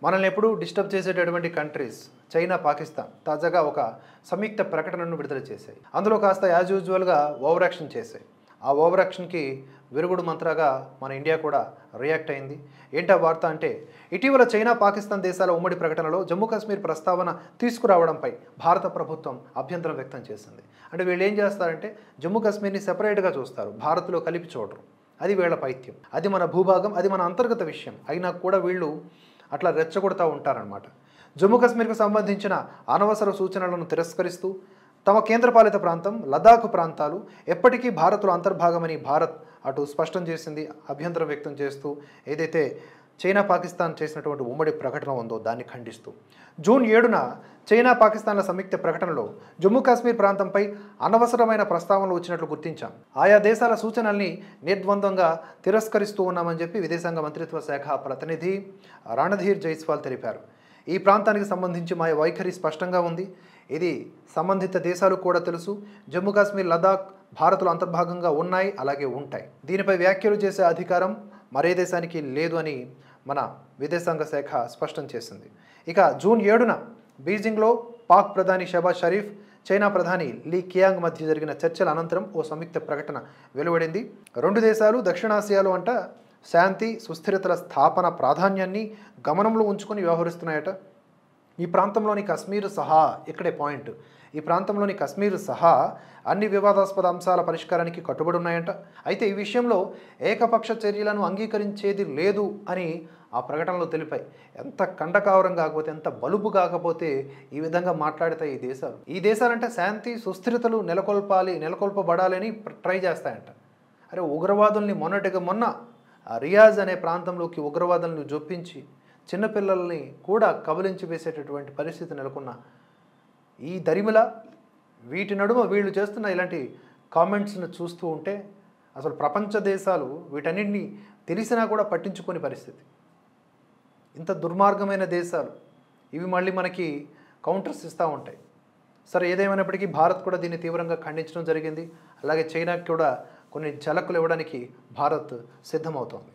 మనల్ని ఎప్పుడూ డిస్టర్బ్ చేసేటటువంటి కంట్రీస్ చైనా, పాకిస్తాన్ తాజాగా ఒక సంయుక్త ప్రకటనను విడుదల చేశాయి. అందులో కాస్త యాజ్ యూజువల్గా ఓవర్ యాక్షన్ చేశాయి. ఆ ఓవర్ యాక్షన్కి విరుగుడు మంత్రాగా మన ఇండియా కూడా రియాక్ట్ అయింది. ఏంటా వార్త అంటే, ఇటీవల చైనా, పాకిస్తాన్ దేశాల ఉమ్మడి ప్రకటనలో జమ్మూ కాశ్మీర్ ప్రస్తావన తీసుకురావడంపై భారత ప్రభుత్వం అభ్యంతరం వ్యక్తం చేసింది. అంటే వీళ్ళు ఏం చేస్తారంటే జమ్మూ కాశ్మీర్ని సెపరేట్గా చూస్తారు, భారత్లో కలిపి చూడరు. అది వీళ్ళ పైత్యం. అది మన భూభాగం, అది మన అంతర్గత విషయం అయినా కూడా వీళ్ళు అట్లా రెచ్చగొడతా ఉంటారనమాట. జమ్మూ కాశ్మీర్కు సంబంధించిన అనవసర సూచనలను తిరస్కరిస్తూ తమ కేంద్రపాలిత ప్రాంతం లదాఖ్ ప్రాంతాలు ఎప్పటికీ భారత్లో అంతర్భాగమని భారత్ అటు స్పష్టం చేసింది, అభ్యంతరం వ్యక్తం చేస్తూ ఏదైతే చైనా, పాకిస్తాన్ చేసినటువంటి ఉమ్మడి ప్రకటన ఉందో దాన్ని ఖండిస్తూ జూన్ 7న చైనా, పాకిస్తాన్ల సంయుక్త ప్రకటనలో జమ్మూ కాశ్మీర్ ప్రాంతంపై అనవసరమైన ప్రస్తావనలు వచ్చినట్లు గుర్తించాం. ఆయా దేశాల సూచనల్ని నిర్ద్వంద్వంగా తిరస్కరిస్తూ ఉన్నామని చెప్పి విదేశాంగ మంత్రిత్వ శాఖ ప్రతినిధి రణధీర్ జైస్వాల్ తెలిపారు. ఈ ప్రాంతానికి సంబంధించి మా వైఖరి స్పష్టంగా ఉంది. ఇది సంబంధిత దేశాలు కూడా తెలుసు. జమ్మూ కాశ్మీర్, లదాఖ్ భారత్లో అంతర్భాగంగా ఉన్నాయి, అలాగే ఉంటాయి. దీనిపై వ్యాఖ్యలు చేసే అధికారం మరే దేశానికి లేదు అని మన విదేశాంగ శాఖ స్పష్టం చేసింది. ఇక జూన్ 7న బీజింగ్లో పాక్ ప్రధాని షహబాజ్ షరీఫ్, చైనా ప్రధాని లీ కియాంగ్ మధ్య జరిగిన చర్చల అనంతరం ఓ సంయుక్త ప్రకటన వెలువడింది. రెండు దేశాలు దక్షిణాసియాలో అంట శాంతి, సుస్థిరతల స్థాపన ప్రాధాన్యాన్ని గమనంలో ఉంచుకొని వ్యవహరిస్తున్నాయట. ఈ ప్రాంతంలోని కశ్మీర్ సహా, ఇక్కడే పాయింట్, ఈ ప్రాంతంలోని కశ్మీర్ సహా అన్ని వివాదాస్పద అంశాల పరిష్కారానికి కట్టుబడి ఉన్నాయంట. అయితే ఈ విషయంలో ఏకపక్ష చర్యలను అంగీకరించేది లేదు అని ఆ ప్రకటనలో తెలిపాయి. ఎంత కండకావరం కాకపోతే, ఎంత బలుపు కాకపోతే ఈ విధంగా మాట్లాడతాయి ఈ దేశాలంటే శాంతి, సుస్థిరతలు నెలకొల్పబడాలని ట్రై చేస్తాయంట. అరే, ఉగ్రవాదుల్ని మొన్న రియాజ్ అనే ప్రాంతంలోకి ఉగ్రవాదులను జొప్పించి చిన్నపిల్లల్ని కూడా కబలించి వేసేటటువంటి పరిస్థితి నెలకొన్న ఈ దరిమిల వీటి నడుమ వీళ్ళు చేస్తున్న ఇలాంటి కామెంట్స్ని చూస్తూ ఉంటే అసలు ప్రపంచ దేశాలు వీటన్నిటిని తెలిసినా కూడా పట్టించుకొని పరిస్థితి. ఇంత దుర్మార్గమైన దేశాలు ఇవి మళ్ళీ మనకి కౌంటర్స్ ఇస్తూ ఉంటాయి. సరే, ఏదేమైనప్పటికీ భారత్ కూడా దీన్ని తీవ్రంగా ఖండించడం జరిగింది. అలాగే చైనాకి కూడా కొన్ని ఝలకులు ఇవ్వడానికి భారత్ సిద్ధమవుతోంది.